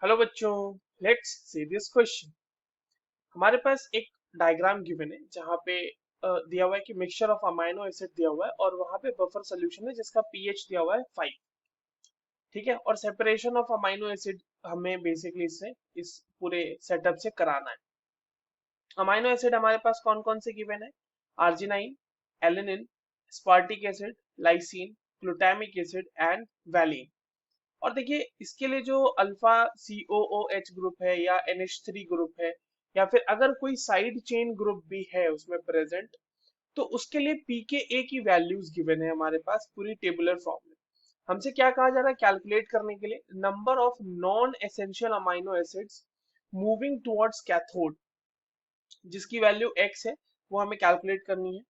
Hello बच्चों, let's see this question. हमारे पास एक डायग्राम गिवन है जहाँ पे दिया हुआ है कि मिक्सचर ऑफ अमाइनो एसिड दिया हुआ है और वहां पे बफर सोल्यूशन है जिसका पीएच दिया हुआ है 5। ठीक है, और सेपरेशन ऑफ अमाइनो एसिड हमें बेसिकली इससे इस पूरे सेटअप से कराना है। अमाइनो एसिड हमारे पास कौन कौन से गिवन है? Arginine, alanine, स्पार्टिक acid, lysine, glutamic acid and valine. और देखिए इसके लिए जो अल्फा COOH ग्रुप है या NH3 ग्रुप है या फिर अगर कोई साइड चेन ग्रुप भी है उसमें प्रेजेंट, तो उसके लिए pKa की वैल्यूज गिवन है हमारे पास पूरी टेबुलर फॉर्म में। हमसे क्या कहा जा रहा है कैलकुलेट करने के लिए? Number of non essential amino acids moving towards cathode, जिसकी वैल्यू x है, वो हमें कैलकुलेट करनी है।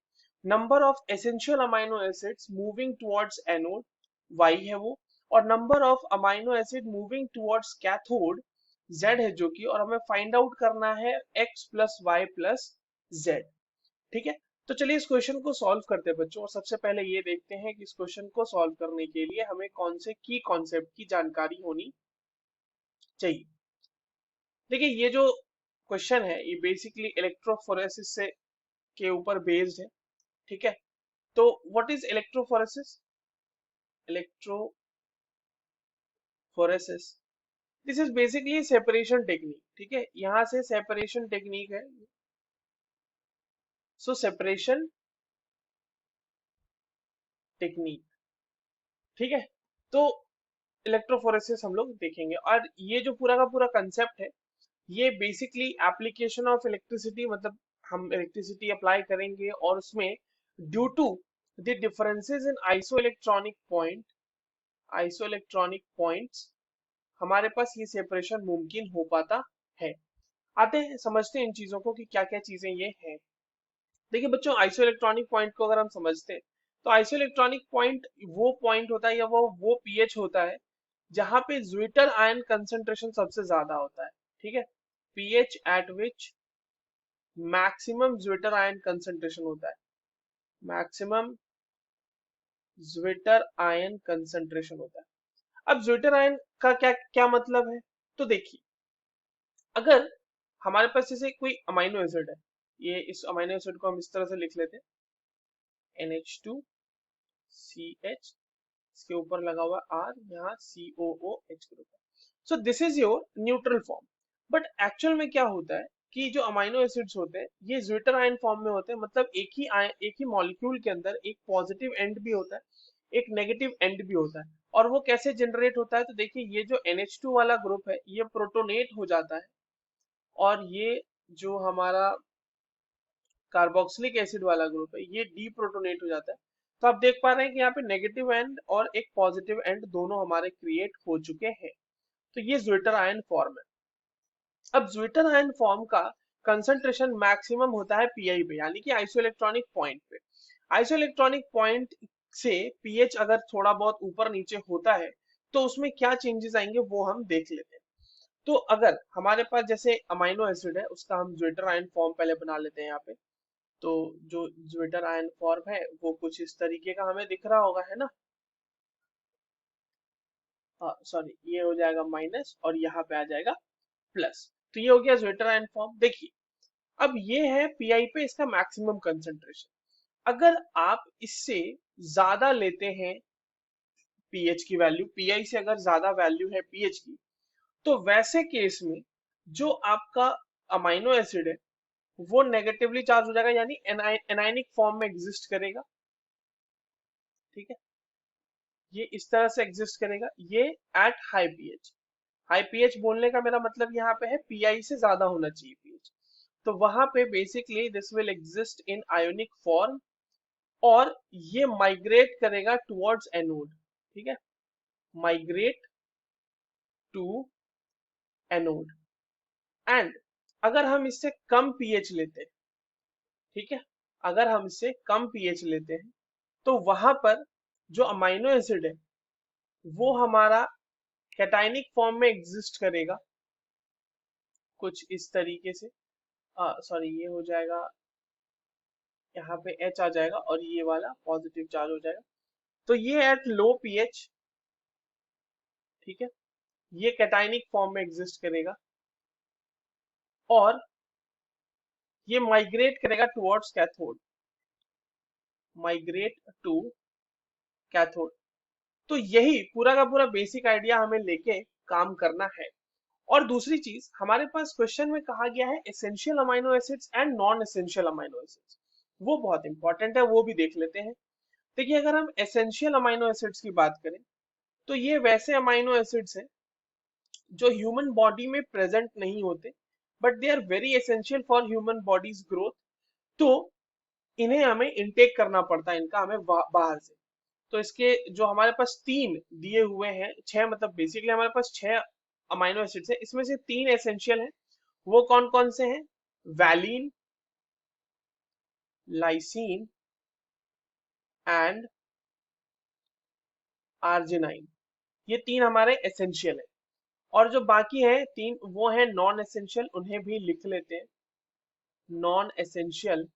Number of essential amino acids moving towards anode, y है वो। और number of amino acid moving towards cathode, z है जो कि, और हमें फाइंड आउट करना है x plus Y plus z। ठीक है, तो चलिए इस क्वेश्चन को सॉल्व करते हैं बच्चों। और सबसे पहले ये देखते हैं कि इस क्वेश्चन को सॉल्व करने के लिए हमें कौन से की कॉन्सेप्ट की जानकारी होनी चाहिए। देखिए ये जो क्वेश्चन है ये बेसिकली इलेक्ट्रोफोरेसिस से के ऊपर बेस्ड है। ठीक है, तो what is electrophoresis? Electrophoresis, this is basically separation technique. ठीक है, यहां से सेपरेशन टेक्निक है। सो सेपरेशन टेक्निक, ठीक है। तो इलेक्ट्रोफोरेसिस हम लोग देखेंगे, और ये जो पूरा का पूरा कंसेप्ट है ये बेसिकली एप्लीकेशन ऑफ इलेक्ट्रिसिटी, मतलब हम इलेक्ट्रिसिटी अप्लाई करेंगे और उसमें due to the differences in isoelectric points हमारे पास ये सेपरेशन मुमकिन हो पाता है। आते हैं समझते हैं इन चीजों को कि क्या क्या चीजें ये हैं। देखिए बच्चों, आइसो इलेक्ट्रॉनिक पॉइंट को अगर हम समझते हैं तो आइसो इलेक्ट्रॉनिक पॉइंट वो पॉइंट होता है या वो पीएच होता है जहां पे ज्विटर आयन कंसंट्रेशन सबसे ज्यादा होता है। ठीक है, पीएच एट विच मैक्सिमम ज्विटर आयन कंसंट्रेशन होता है, मैक्सिमम ज्विटर आयन कंसंट्रेशन होता है। अब ज्विटर आयन का क्या क्या मतलब है? तो देखिए, अगर हमारे पास जैसे कोई अमाइनो एसिड है, ये इस अमाइनो एसिड को हम इस तरह से लिख लेते हैं NH2CH, इसके ऊपर लगा हुआ R, यहाँ COOH ग्रुप है। So this is your neutral form. But actual में क्या होता है कि जो अमाइनो एसिड्स होते हैं ये ज्विटर आयन फॉर्म में होते हैं, मतलब एक ही मॉलिक्यूल के अंदर एक पॉजिटिव एंड भी होता है, एक नेगेटिव एंड भी होता है। और वो कैसे जनरेट होता है? तो देखिए ये जो NH2 वाला ग्रुप है ये प्रोटोनेट हो जाता है, और ये जो हमारा कार्बोक्सिलिक एसिड वाला ग्रुप है ये डीप्रोटोनेट हो जाता है। तो आप देख पा रहे हैं कि यहाँ पे नेगेटिव एंड और एक पॉजिटिव एंड दोनों हमारे क्रिएट हो चुके हैं। तो ये ज्विटर आयन फॉर्म है। अब ज्विटर आयन फॉर्म का कंसंट्रेशन मैक्सिमम होता है पीआई पे, यानी कि आइसोइलेक्ट्रॉनिक पॉइंट पे। आइसोइलेक्ट्रॉनिक पॉइंट से पीएच अगर थोड़ा बहुत ऊपर नीचे होता है तो उसमें क्या चेंजेस आएंगे वो हम देख लेते हैं। तो अगर हमारे पास जैसे अमाइनो एसिड है उसका हम ज्विटर आयन फॉर्म पहले बना लेते हैं यहाँ पे। तो जो ज्विटर आयन फॉर्म है वो कुछ इस तरीके का हमें दिख रहा होगा, है ना? सॉरी, ये हो जाएगा माइनस और यहाँ पे आ जाएगा प्लस। तो ये हो गया ज्विटर आयन फॉर्म। देखिए अब ये है पीआई पे इसका मैक्सिमम कंसंट्रेशन। अगर आप इससे ज्यादा लेते हैं पीएच की वैल्यू, पीआई से अगर ज्यादा वैल्यू है पीएच की, तो वैसे केस में जो आपका अमाइनो एसिड है वो नेगेटिवली चार्ज हो जाएगा, यानी एनायनिक फॉर्म में एग्जिस्ट करेगा। ठीक है, ये इस तरह से एग्जिस्ट करेगा, ये at high pH. High pH बोलने का मेरा मतलब यहाँ पे है पीआई से ज्यादा होना चाहिए पीएच। तो वहां पे basically this will exist in ionic form, और ये माइग्रेट करेगा टुवर्ड्स एनोड। ठीक है, माइग्रेट टू एनोड। एंड अगर हम इससे कम पीएच लेते हैं, ठीक है, अगर हम इससे कम पीएच लेते हैं तो वहां पर जो अमाइनो एसिड है वो हमारा कैटायनिक फॉर्म में एग्जिस्ट करेगा कुछ इस तरीके से। सॉरी, ये हो जाएगा, यहाँ पे H आ जाएगा और ये वाला पॉजिटिव चार्ज हो जाएगा। तो ये एट लो पीएच, ठीक है, ये कैटाइनिक फॉर्म में एग्जिस्ट करेगा और ये माइग्रेट करेगा towards cathode, migrate to cathode. तो यही पूरा का पूरा बेसिक आइडिया हमें लेके काम करना है। और दूसरी चीज हमारे पास क्वेश्चन में कहा गया है essential amino acids and non essential amino acids, वो बहुत इंपॉर्टेंट है, वो भी देख लेते हैं। देखिए अगर हम एसेंशियल अमाइनो एसिड्स की बात करें तो ये वैसे अमाइनो एसिड्स हैं जो ह्यूमन बॉडी में प्रेजेंट नहीं होते but they are very essential for human body's growth. तो इन्हें हमें इनटेक करना पड़ता है, इनका हमें बाहर से। तो इसके जो हमारे पास तीन दिए हुए हैं, छह मतलब बेसिकली हमारे पास छह अमाइनो एसिड्स है, इसमें से तीन एसेंशियल हैं। वो कौन कौन से हैं? वैलिन, लाइसीन एंड आर्जिनाइन, ये तीन हमारे एसेंशियल है। और जो बाकी है तीन वो है नॉन एसेंशियल, उन्हें भी लिख लेते हैं। नॉन एसेंशियल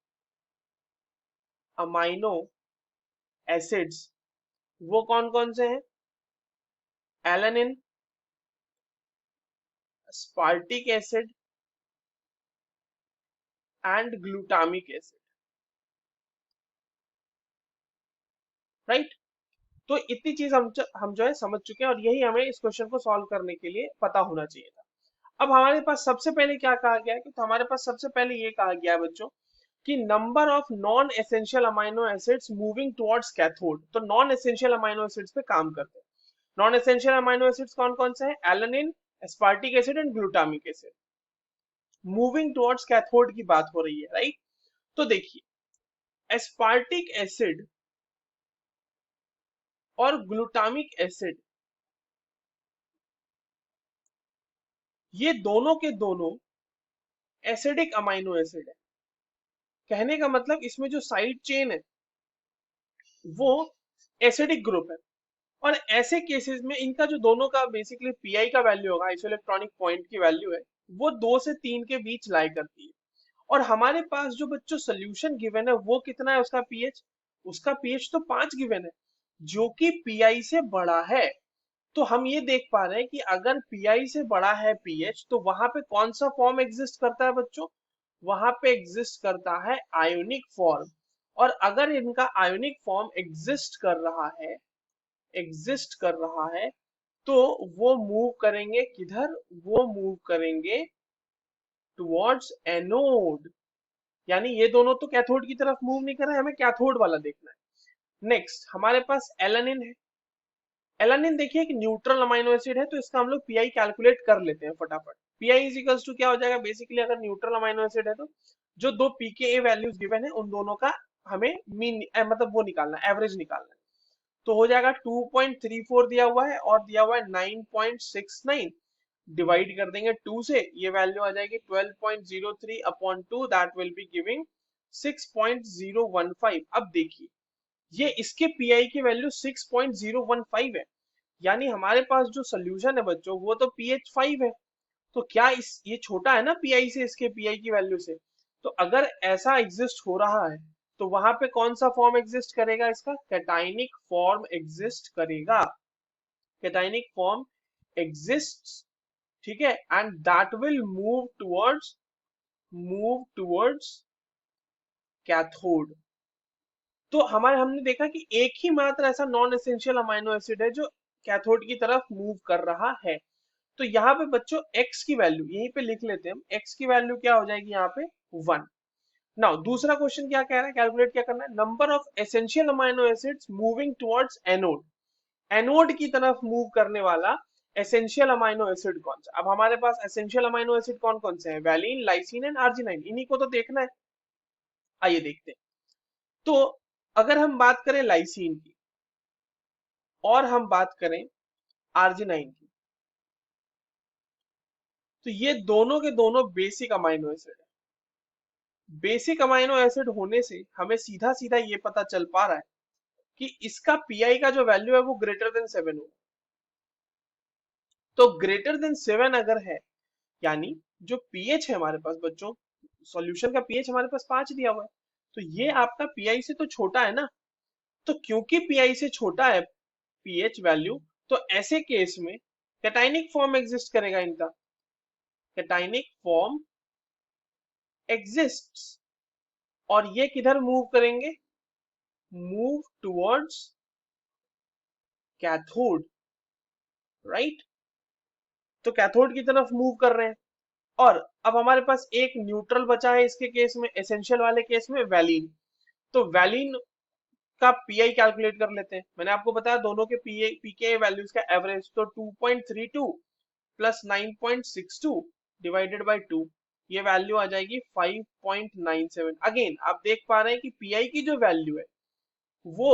अमाइनो एसिड्स वो कौन कौन से हैं? Alanine, स्पार्टिक acid and glutamic acid, right. तो इतनी चीज हम जो है समझ चुके हैं और यही हमें इस क्वेश्चन को सॉल्व करने के लिए पता होना चाहिए था। अब हमारे पास सबसे पहले क्या कहा गया है कि, तो हमारे पास सबसे पहले ये कहा गया है बच्चों कि number of non essential amino acids moving towards cathode. तो नॉन एसेंशियल अमाइनो एसिड्स पे काम करते हैं। नॉन एसेंशियल अमाइनो एसिड्स कौन कौन से हैं? Alanine, aspartic acid and glutamic acid. Moving towards cathode की बात हो रही है, राइट। तो देखिए एस्पार्टिक एसिड और ग्लूटामिक एसिड ये दोनों के दोनों एसिडिक अमाइनो एसिड है। कहने का मतलब इसमें जो साइड चेन है वो एसिडिक ग्रुप है। और ऐसे केसेस में इनका जो दोनों का बेसिकली पीआई का वैल्यू होगा, आइसोइलेक्ट्रॉनिक पॉइंट की वैल्यू है, वो 2 से 3 के बीच लाई करती है। और हमारे पास जो बच्चों सोल्यूशन गिवन है वो कितना है उसका पीएच? उसका पीएच तो 5 गिवन है, जो कि पीआई से बड़ा है। तो हम ये देख पा रहे हैं कि अगर पीआई से बड़ा है पीएच तो वहां पे कौन सा फॉर्म एग्जिस्ट करता है बच्चों? वहां पे एग्जिस्ट करता है आयोनिक फॉर्म। और अगर इनका आयोनिक फॉर्म एग्जिस्ट कर रहा है तो वो मूव करेंगे किधर? वो मूव करेंगे टुवर्ड्स एनोड। यानी ये दोनों तो कैथोड की तरफ मूव नहीं कर रहे, हमें कैथोड वाला देखना है। नेक्स्ट हमारे पास एलानिन है। एलानिन देखिए एक न्यूट्रल अमाइनो एसिड है, तो इसका हम लोग पीआई कैलकुलेट कर लेते हैं फटाफट। पीआई इज इक्वल्स टू क्या हो जाएगा? बेसिकली अगर न्यूट्रल अमाइनो एसिड है तो जो दो पीकेए वैल्यूज गिवन है उन दोनों का हमें मीन मतलब वो निकालना है, एवरेज निकालना है। तो हो जाएगा 2.34 दिया हुआ है और दिया हुआ है 9.69, डिवाइड कर देंगे 2 से, ये वैल्यू आ जाएगी 12.03 upon 2, that will be giving 6.015। अब देखिए ये इसके पीआई की वैल्यू 6.015 है, यानी हमारे पास जो सोल्यूशन है बच्चों वो तो पीएच 5 है। तो क्या इस ये छोटा है ना पीआई से, इसके पीआई की वैल्यू से। तो अगर ऐसा एग्जिस्ट हो रहा है तो वहां पे कौन सा फॉर्म एग्जिस्ट करेगा? इसका कैटाइनिक फॉर्म एग्जिस्ट करेगा। कैटाइनिक फॉर्म एग्जिस्ट, ठीक है, and that will move towards cathode. तो हमने देखा कि एक ही मात्र ऐसा नॉन एसेंशियल अमाइनो एसिड है जो कैथोड की तरफ मूव कर रहा है। तो यहाँ पे बच्चों x की वैल्यू यहीं पे लिख लेते हैं हम, x की वैल्यू क्या हो जाएगी यहाँ पे? 1। नाउ दूसरा क्वेश्चन क्या कह रहा है, कैलकुलेट क्या करना है? Number of essential amino acids moving towards anode. Anode की तरफ मूव करने वाला एसेंशियल अमाइनो एसिड कौन सा? अब हमारे पास एसेंशियल अमाइनो एसिड कौन कौन से हैं? वैलिन, लाइसिन एंड आर्जिनाइन, इन्हीं को तो देखना है। आइए देखते हैं। तो अगर हम बात करें लाइसिन की और हम बात करें आर्जिनाइन की, तो ये दोनों के दोनों बेसिक अमाइनो एसिड है। बेसिक अमाइनो एसिड होने से हमें सीधा सीधा ये पता चल पा रहा है कि इसका पीआई का जो वैल्यू है वो ग्रेटर देन 7 हो। तो ग्रेटर देन 7 अगर है, यानी जो पीएच है हमारे पास बच्चों, सॉल्यूशन का पीएच हमारे पास 5 दिया हुआ है, तो ये आपका पीआई से तो छोटा है ना। तो क्योंकि पीआई से छोटा है पीएच वैल्यू, तो कैटाइनिक फॉर्म एग्जिस्ट करेगा इनका, कैटाइनिक फॉर्म एग्जिस्ट्स, और ये किधर मूव करेंगे, मूव टुवर्ड्स कैथोड, राइट। तो कैथोड की तरफ मूव कर रहे हैं। और अब हमारे पास एक न्यूट्रल बचा है इसके केस में, एसेंशियल वाले केस में वैलिन। तो वैलिन का पीआई कैलकुलेट कर लेते हैं। मैंने आपको बताया दोनों के पीआई पीके वैल्यूज का एवरेज, तो 2.32 प्लस 9.62 डिवाइडेड बाय 2, ये वैल्यू आ जाएगी 5.97। अगेन आप देख पा रहे हैं कि पीआई की जो वैल्यू है वो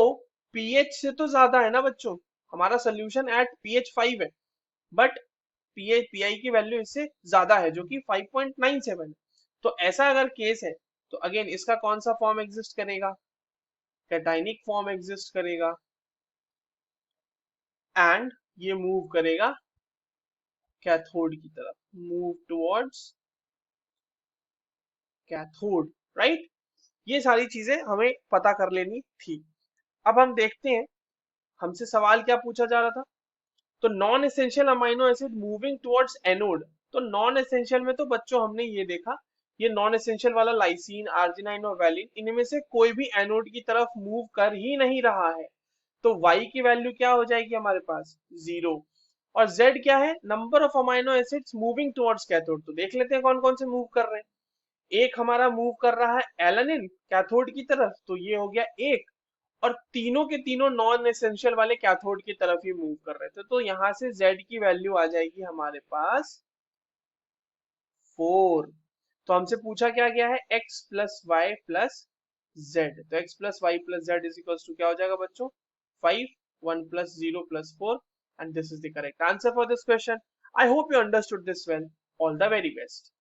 पीएच से तो ज्यादा है ना बच्चों, हमारा सोल्यूशन एट पीएच 5 है, बट पीआई की वैल्यू इससे ज्यादा है जो कि 5.97 है। तो ऐसा अगर केस है तो अगेन इसका कौन सा फॉर्म एग्जिस्ट करेगा, कैटाइनिक फॉर्म एग्जिस्ट करेगा, एंड ये मूव करेगा कैथोड की तरफ, मूव टुवर्ड्स कैथोड, राइट। ये सारी चीजें हमें पता कर लेनी थी। अब हम देखते हैं हमसे सवाल क्या पूछा जा रहा था। तो non essential amino acid moving towards anode. तो नॉन एसेंशियल में तो बच्चों हमने ये देखा, ये नॉन एसेंशियल वाला लाइसिन, आर्जिनाइन और वैलिन, इनमें से कोई भी एनोड की तरफ मूव कर ही नहीं रहा है। तो y की वैल्यू क्या हो जाएगी हमारे पास, 0। और z क्या है, number of amino acids moving towards cathode. तो देख लेते हैं कौन कौन से मूव कर रहे हैं। एक हमारा मूव कर रहा है एलानिन कैथोड की तरफ, तो ये हो गया एक। और तीनों के तीनों नॉन एसेंशियल वाले कैथोड की तरफ ही मूव कर रहे थे। तो यहां से Z की वैल्यू आ जाएगी हमारे पास 4। तो हमसे पूछा क्या गया है, x plus Y plus Z. तो x plus Y plus Z is equal to क्या हो जाएगा बच्चों, 5, 1 plus 0 plus 4, and this is the correct answer for this question. I hope you understood this well. All the very best.